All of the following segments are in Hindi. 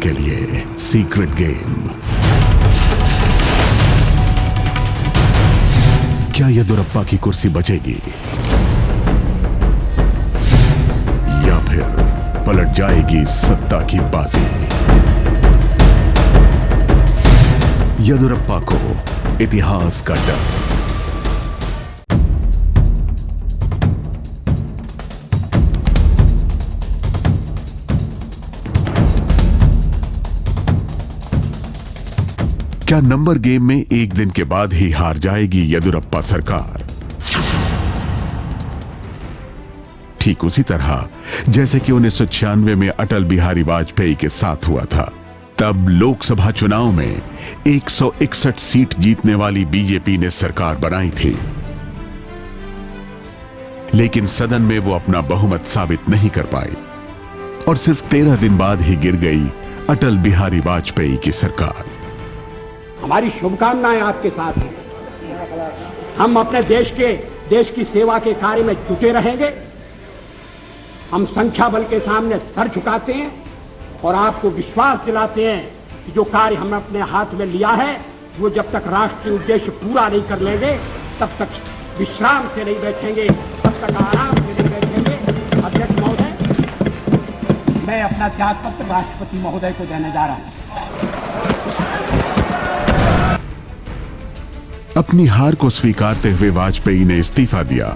के लिए सीक्रेट गेम। क्या येदियुरप्पा की कुर्सी बचेगी या फिर पलट जाएगी सत्ता की बाजी? येदियुरप्पा को इतिहास का डर। क्या नंबर गेम में एक दिन के बाद ही हार जाएगी येदियुरप्पा सरकार? ठीक उसी तरह जैसे कि 1996 में अटल बिहारी वाजपेयी के साथ हुआ था। तब लोकसभा चुनाव में 161 सीट जीतने वाली बीजेपी ने सरकार बनाई थी, लेकिन सदन में वो अपना बहुमत साबित नहीं कर पाई और सिर्फ 13 दिन बाद ही गिर गई अटल बिहारी वाजपेयी की सरकार। हमारी शुभकामनाएं आपके साथ हैं। हम अपने देश की सेवा के कार्य में जुटे रहेंगे। हम संख्या बल के सामने सर झुकाते हैं और आपको विश्वास दिलाते हैं कि जो कार्य हमने अपने हाथ में लिया है वो जब तक राष्ट्रीय उद्देश्य पूरा नहीं कर लेंगे तब तक विश्राम से नहीं बैठेंगे, तब तक आराम से नहीं बैठेंगे। अध्यक्ष महोदय, मैं अपना त्यागपत्र राष्ट्रपति महोदय को देने जा रहा हूं। अपनी हार को स्वीकारते हुए वाजपेयी ने इस्तीफा दिया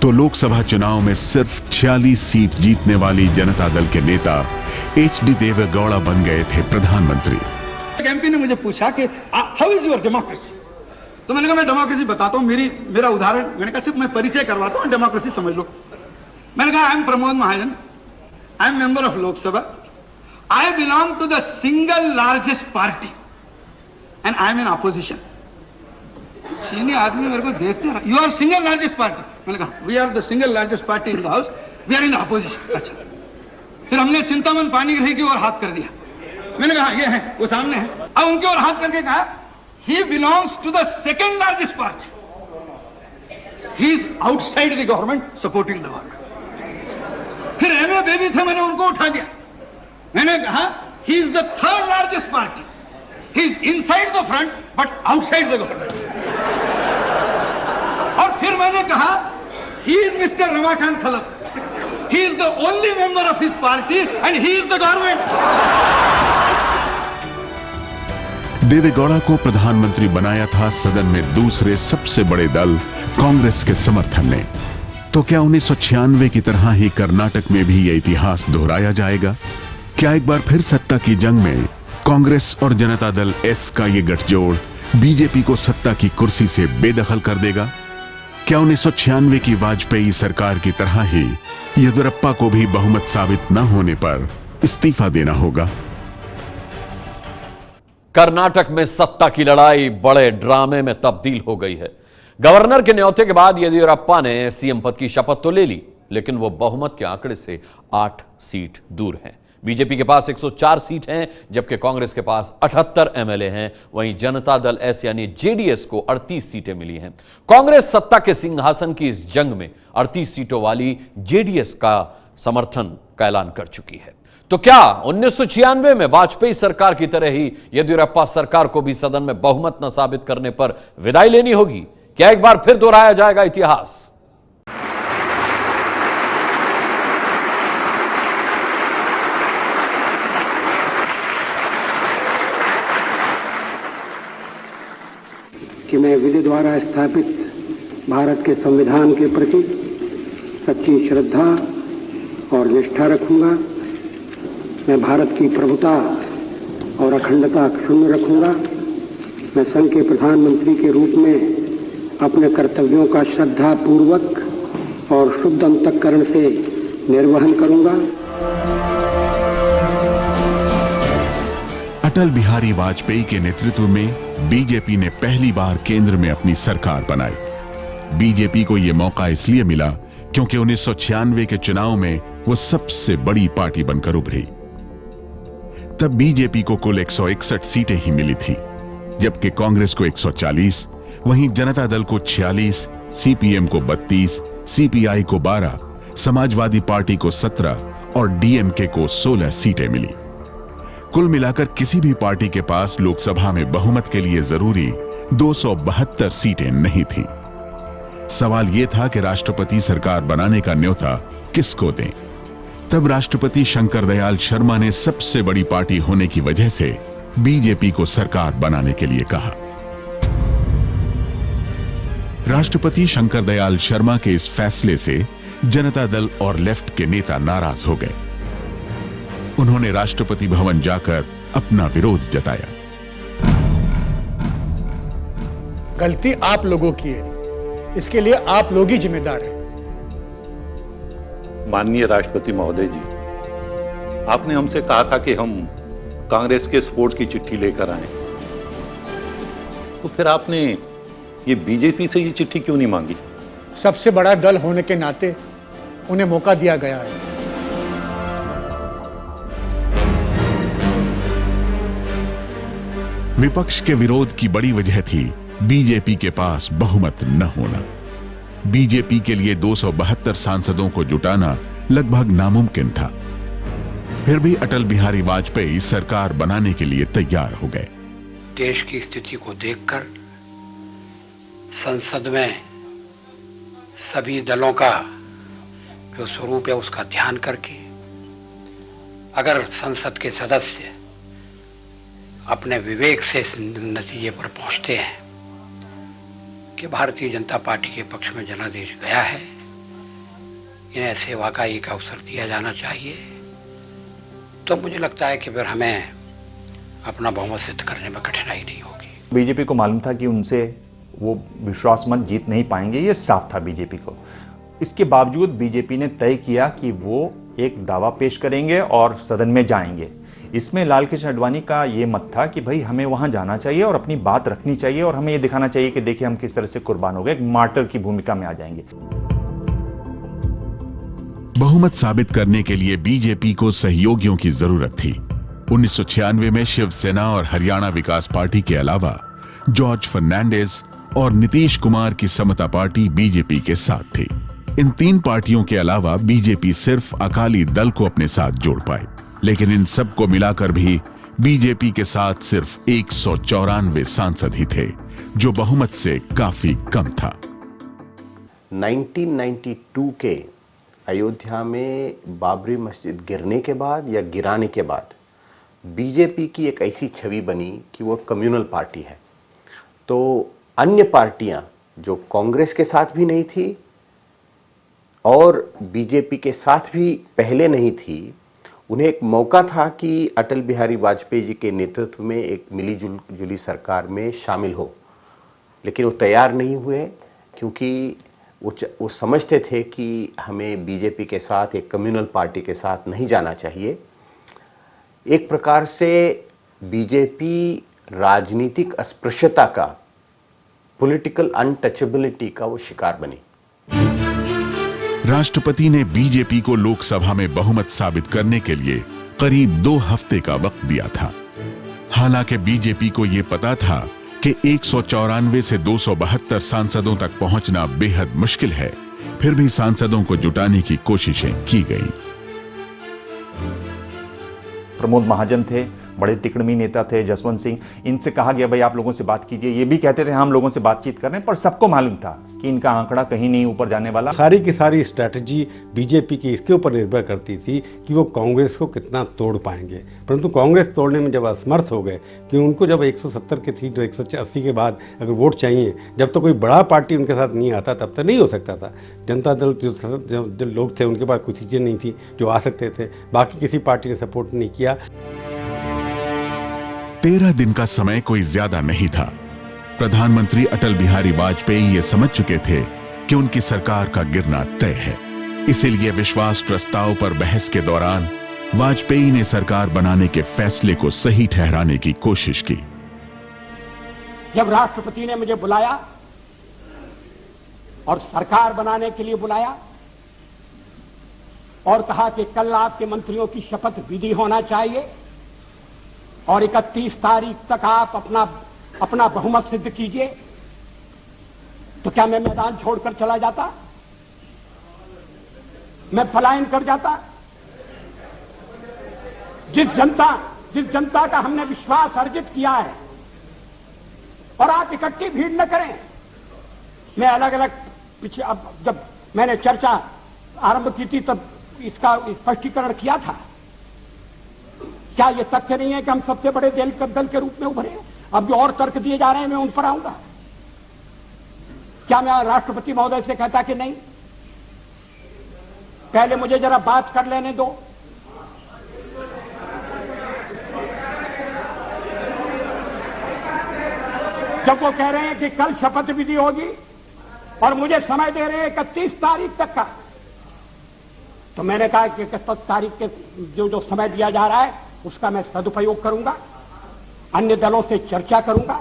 तो लोकसभा चुनाव में सिर्फ 46 सीट जीतने वाली जनता दल के नेता एचडी देवेगौड़ा बन गए थे प्रधानमंत्री। एक एमपी ने मुझे पूछा कि हाउ इज योर डेमोक्रेसी, तो मैंने कहा मैं डेमोक्रेसी बताता हूं। मेरा उदाहरण, मैंने कहा सिर्फ मैं परिचय करवाता हूं, डेमोक्रेसी समझ लो। मैंने कहा I am Pramod Mahajan, I am member of Lok Sabha, I belong to the single largest party and I am in opposition. चीनी आदमी मेरे को देखते रहा, you are single largest party. मैंने कहा we are the single largest party in the house, we are in the opposition. अच्छा, फिर हमने चिंतामन पानीग्राही की ओर हाथ कर दिया। मैंने कहा ये है, वो सामने है। अब उनकी ओर हाथ करके कहा he belongs to the second largest party, he is outside the government supporting the government. फिर एमए बेबी थे, मैंने उनको उठा दिया। मैंने कहा he is the third largest party, he is inside the front but outside the government. और फिर मैंने कहा he is mister Ramakant Khalap, he is the only member of his party and he is the government. Deve Gowda को प्रधानमंत्री बनाया था सदन में दूसरे सबसे बड़े दल कांग्रेस के समर्थन ने। तो क्या 1996 की तरह ही कर्नाटक में भी यह इतिहास दोहराया जाएगा? क्या एक बार फिर सत्ता की जंग में कांग्रेस और जनता दल एस का ये गठजोड़ बीजेपी को सत्ता की कुर्सी से बेदखल कर देगा? क्या 1996 की वाजपेयी सरकार की तरह ही येदियुरप्पा को भी बहुमत साबित न होने पर इस्तीफा देना होगा? कर्नाटक में सत्ता की लड़ाई बड़े ड्रामे में तब्दील हो गई है। गवर्नर के न्योते के बाद येदियुरप्पा ने सीएम पद की शपथ तो ले ली, लेकिन वो बहुमत के आंकड़े से 8 सीट दूर हैं। बीजेपी के पास 104 सीट हैं, जबकि कांग्रेस के पास 78 एमएलए हैं। वहीं जनता दल एस यानी जेडीएस को 38 सीटें मिली हैं। कांग्रेस सत्ता के सिंहासन की इस जंग में 38 सीटों वाली जेडीएस का समर्थन का ऐलान कर चुकी है। तो क्या 1996 में वाजपेयी सरकार की तरह ही येदियुरप्पा सरकार को भी सदन में बहुमत न साबित करने पर विदाई लेनी होगी? क्या एक बार फिर दोहराया जाएगा इतिहास? कि मैं विधि द्वारा स्थापित भारत के संविधान के प्रति सच्ची श्रद्धा और निष्ठा रखूंगा। मैं भारत की प्रभुता और अखंडता क्षुण्ण रखूंगा। मैं संघ के प्रधानमंत्री के रूप में अपने कर्तव्यों का श्रद्धा पूर्वक और शुद्ध अंतःकरण से निर्वहन करूंगा। अटल बिहारी वाजपेयी के नेतृत्व में बीजेपी ने पहली बार केंद्र में अपनी सरकार बनाई। बीजेपी को यह मौका इसलिए मिला क्योंकि 1996 के चुनाव में वो सबसे बड़ी पार्टी बनकर उभरी। तब बीजेपी को कुल 161 सीटें ही मिली थी, जबकि कांग्रेस को 140, वहीं जनता दल को 46, सीपीएम को 32, सीपीआई को 12, समाजवादी पार्टी को 17 और डीएमके को 16 सीटें मिली। कुल मिलाकर किसी भी पार्टी के पास लोकसभा में बहुमत के लिए जरूरी 272 सीटें नहीं थी। सवाल यह था कि राष्ट्रपति सरकार बनाने का न्योता किसको दें। तब राष्ट्रपति शंकर दयाल शर्मा ने सबसे बड़ी पार्टी होने की वजह से बीजेपी को सरकार बनाने के लिए कहा। राष्ट्रपति शंकर दयाल शर्मा के इस फैसले से जनता दल और लेफ्ट के नेता नाराज हो गए। उन्होंने राष्ट्रपति भवन जाकर अपना विरोध जताया। गलती आप लोगों की है, इसके लिए आप लोग ही जिम्मेदार हैं। माननीय राष्ट्रपति महोदय जी, आपने हमसे कहा था कि हम कांग्रेस के सपोर्ट की चिट्ठी लेकर आए, तो फिर आपने ये बीजेपी से ये चिट्ठी क्यों नहीं मांगी? सबसे बड़ा दल होने के नाते उन्हें मौका दिया गया है। विपक्ष के विरोध की बड़ी वजह थी बीजेपी के पास बहुमत न होना। बीजेपी के लिए 272 सांसदों को जुटाना लगभग नामुमकिन था। फिर भी अटल बिहारी वाजपेयी सरकार बनाने के लिए तैयार हो गए। देश की स्थिति को देखकर संसद में सभी दलों का जो स्वरूप है उसका ध्यान करके अगर संसद के सदस्य अपने विवेक से इस नतीजे पर पहुंचते हैं कि भारतीय जनता पार्टी के पक्ष में जनादेश गया है, इन्हें सेवा का एक अवसर दिया जाना चाहिए, तो मुझे लगता है कि फिर हमें अपना बहुमत सिद्ध करने में कठिनाई नहीं होगी। बीजेपी को मालूम था कि उनसे वो विश्वास मत जीत नहीं पाएंगे, ये साफ था बीजेपी को। इसके बावजूद बीजेपी ने तय किया कि वो एक दावा पेश करेंगे और सदन में जाएंगे। इसमें लाल कृष्ण आडवाणी का ये मत था कि भाई हमें वहां जाना चाहिए और अपनी बात रखनी चाहिए और हमें ये दिखाना चाहिए कि देखिए हम किस तरह से कुर्बान हो गए, एक मार्टर की भूमिका में आ जाएंगे। बहुमत साबित करने के लिए बीजेपी को सहयोगियों की जरूरत थी। 1996 में शिवसेना और हरियाणा विकास पार्टी के अलावा जॉर्ज फर्नांडिस और नीतीश कुमार की समता पार्टी बीजेपी के साथ थी। इन तीन पार्टियों के अलावा बीजेपी सिर्फ अकाली दल को अपने साथ जोड़ पाई, लेकिन इन सबको मिलाकर भी बीजेपी के साथ सिर्फ 194 सांसद ही थे, जो बहुमत से काफी कम था। 1992 के अयोध्या में बाबरी मस्जिद गिरने के बाद या गिराने के बाद बीजेपी की एक ऐसी छवि बनी कि वो कम्युनल पार्टी है। तो अन्य पार्टियां जो कांग्रेस के साथ भी नहीं थी और बीजेपी के साथ भी पहले नहीं थी, उन्हें एक मौका था कि अटल बिहारी वाजपेयी जी के नेतृत्व में एक मिली जुली सरकार में शामिल हो, लेकिन वो तैयार नहीं हुए क्योंकि वो समझते थे कि हमें बीजेपी के साथ, एक कम्युनल पार्टी के साथ नहीं जाना चाहिए। एक प्रकार से बीजेपी राजनीतिक अस्पृश्यता का, पॉलिटिकल अनटचेबिलिटी का वो शिकार बनी। राष्ट्रपति ने बीजेपी को लोकसभा में बहुमत साबित करने के लिए करीब 2 हफ्ते का वक्त दिया था। हालांकि बीजेपी को यह पता था कि 194 से 272 सांसदों तक पहुंचना बेहद मुश्किल है, फिर भी सांसदों को जुटाने की कोशिशें की गईं। प्रमोद महाजन थे, बड़े तिकड़मी नेता थे, जसवंत सिंह, इनसे कहा गया भाई आप लोगों से बात कीजिए। ये भी कहते थे हम लोगों से बातचीत कर रहे हैं, पर सबको मालूम था कि इनका आंकड़ा कहीं नहीं ऊपर जाने वाला। सारी की सारी स्ट्रैटेजी बीजेपी की इसके ऊपर निर्भर करती थी कि वो कांग्रेस को कितना तोड़ पाएंगे, परंतु कांग्रेस तोड़ने में जब असमर्थ हो गए कि उनको जब 170 की सीट, 180 के बाद अगर वोट चाहिए, जब तो कोई बड़ा पार्टी उनके साथ नहीं आता तब तक नहीं हो सकता था। जनता दल जो लोग थे उनके पास कुछ चीजें नहीं थी जो आ सकते थे, बाकी किसी पार्टी ने सपोर्ट नहीं किया। 13 दिन का समय कोई ज्यादा नहीं था। प्रधानमंत्री अटल बिहारी वाजपेयी ये समझ चुके थे कि उनकी सरकार का गिरना तय है। इसीलिए विश्वास प्रस्ताव पर बहस के दौरान वाजपेयी ने सरकार बनाने के फैसले को सही ठहराने की कोशिश की। जब राष्ट्रपति ने मुझे बुलाया और सरकार बनाने के लिए बुलाया और कहा कि कल आपके मंत्रियों की शपथ विधि होना चाहिए और 31 तारीख तक आप अपना बहुमत सिद्ध कीजिए, तो क्या मैं मैदान छोड़कर चला जाता? मैं पलायन कर जाता? जिस जनता का हमने विश्वास अर्जित किया है, और आप इकट्ठी भीड़ न करें। मैं अलग अलग पीछे, अब जब मैंने चर्चा आरंभ की थी तब इसका स्पष्टीकरण किया था। क्या यह तथ्य नहीं है कि हम सबसे बड़े दल के रूप में उभरे हैं? अब जो और तर्क दिए जा रहे हैं मैं उन पर आऊंगा। क्या मैं राष्ट्रपति महोदय से कहता कि नहीं, पहले मुझे जरा बात कर लेने दो। जब वो कह रहे हैं कि कल शपथ विधि होगी और मुझे समय दे रहे हैं 31 तारीख तक का, तो मैंने कहा कि 31 तारीख के जो समय दिया जा रहा है उसका मैं सदुपयोग करूंगा, अन्य दलों से चर्चा करूंगा,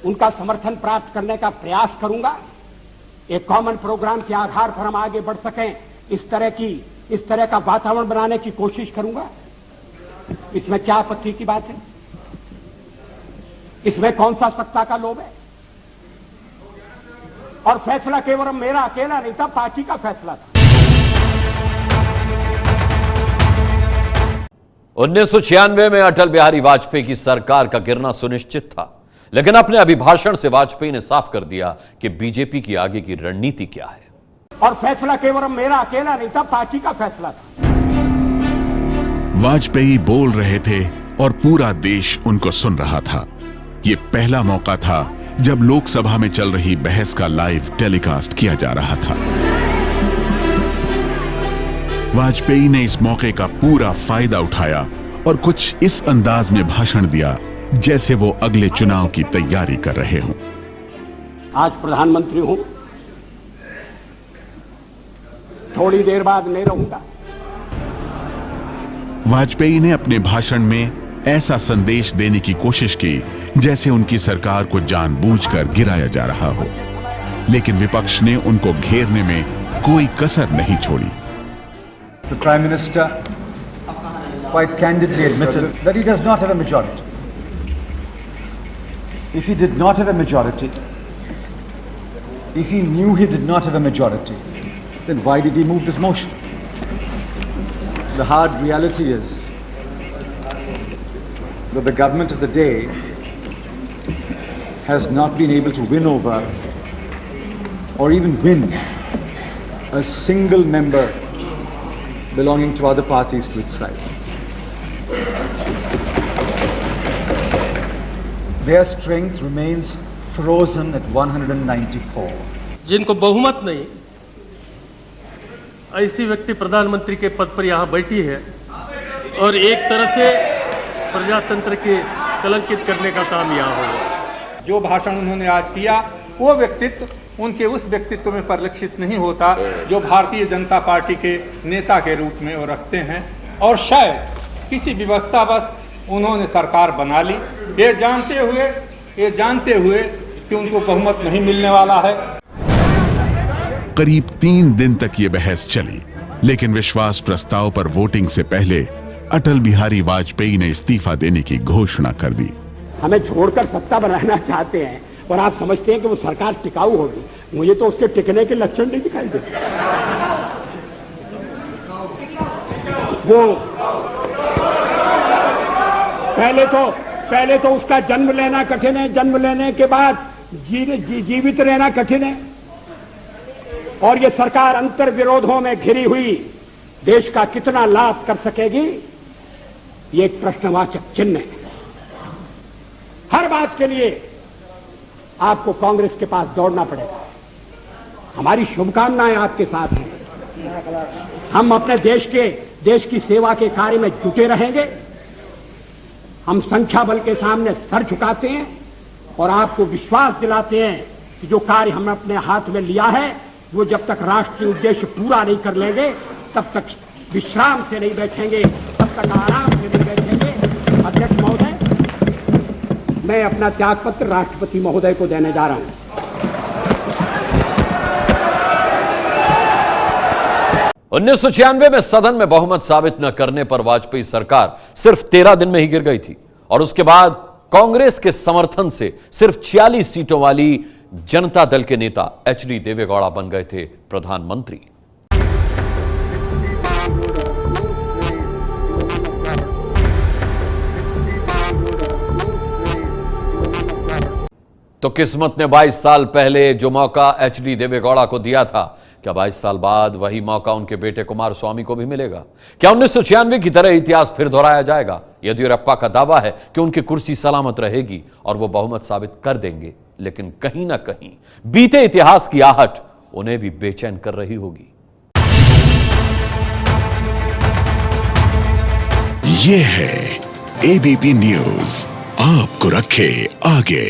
उनका समर्थन प्राप्त करने का प्रयास करूंगा, एक कॉमन प्रोग्राम के आधार पर हम आगे बढ़ सकें, इस तरह का वातावरण बनाने की कोशिश करूंगा। इसमें क्या आपत्ति की बात है? इसमें कौन सा सत्ता का लोभ है? और फैसला केवल मेरा अकेला नहीं था, पार्टी का फैसला था। 1996 में अटल बिहारी वाजपेयी की सरकार का गिरना सुनिश्चित था, लेकिन अपने अभिभाषण से वाजपेयी ने साफ कर दिया कि बीजेपी की आगे की रणनीति क्या है। और फैसला केवल मेरा अकेला नहीं था, पार्टी का फैसला था। वाजपेयी बोल रहे थे और पूरा देश उनको सुन रहा था। ये पहला मौका था जब लोकसभा में चल रही बहस का लाइव टेलीकास्ट किया जा रहा था। वाजपेयी ने इस मौके का पूरा फायदा उठाया और कुछ इस अंदाज में भाषण दिया जैसे वो अगले चुनाव की तैयारी कर रहे हों। आज प्रधानमंत्री हूं, थोड़ी देर बाद नहीं रहूंगा। वाजपेयी ने अपने भाषण में ऐसा संदेश देने की कोशिश की जैसे उनकी सरकार को जानबूझकर गिराया जा रहा हो, लेकिन विपक्ष ने उनको घेरने में कोई कसर नहीं छोड़ी। The Prime Minister quite candidly admitted that he does not have a majority. If he did not have a majority, if he knew he did not have a majority, then why did he move this motion? The hard reality is that the government of the day has not been able to win over or even win a single member belonging to other parties to its side. Their strength remains frozen at 194. जिनको बहुमत नहीं, ऐसी व्यक्ति प्रधानमंत्री के पद पर यहाँ बैठी है और एक तरह से प्रजातंत्र के कलंकित करने का काम यहाँ होगा। जो भाषण उन्होंने आज किया वो व्यक्तित्व उनके उस व्यक्तित्व में परिलक्षित नहीं होता जो भारतीय जनता पार्टी के नेता के रूप में वो रखते हैं, और शायद किसी व्यवस्थावश उन्होंने सरकार बना ली ये जानते हुए कि उनको बहुमत नहीं मिलने वाला है। करीब 3 दिन तक ये बहस चली, लेकिन विश्वास प्रस्ताव पर वोटिंग से पहले अटल बिहारी वाजपेयी ने इस्तीफा देने की घोषणा कर दी। हमें छोड़कर सत्ता बनाना चाहते हैं और आप समझते हैं कि वो सरकार टिकाऊ होगी। मुझे तो उसके टिकने के लक्षण नहीं दिखाई देते। वो पहले तो उसका जन्म लेना कठिन है, जन्म लेने के बाद जीवित रहना कठिन है, और ये सरकार अंतर विरोधों में घिरी हुई देश का कितना लाभ कर सकेगी, ये एक प्रश्नवाचक चिन्ह है। हर बात के लिए आपको कांग्रेस के पास दौड़ना पड़ेगा। हमारी शुभकामनाएं आपके साथ हैं। हम अपने देश की सेवा के कार्य में जुटे रहेंगे। हम संख्या बल के सामने सर झुकाते हैं और आपको विश्वास दिलाते हैं कि जो कार्य हमने अपने हाथ में लिया है वो जब तक राष्ट्रीय उद्देश्य पूरा नहीं कर लेंगे तब तक विश्राम से नहीं बैठेंगे, तब तक आराम से नहीं बैठेंगे। अध्यक्ष महोदय, मैं अपना त्यागपत्र राष्ट्रपति महोदय को देने जा रहा हूं। 1996 में सदन में बहुमत साबित न करने पर वाजपेयी सरकार सिर्फ 13 दिन में ही गिर गई थी और उसके बाद कांग्रेस के समर्थन से सिर्फ 46 सीटों वाली जनता दल के नेता एचडी देवेगौड़ा बन गए थे प्रधानमंत्री। तो किस्मत ने 22 साल पहले जो मौका एचडी देवेगौड़ा को दिया था, क्या 22 साल बाद वही मौका उनके बेटे कुमारस्वामी को भी मिलेगा? क्या 1996 की तरह इतिहास फिर दोहराया जाएगा? येदियुरप्पा का दावा है कि उनकी कुर्सी सलामत रहेगी और वो बहुमत साबित कर देंगे, लेकिन कहीं ना कहीं बीते इतिहास की आहट उन्हें भी बेचैन कर रही होगी। ये है एबीपी न्यूज, आपको रखे आगे।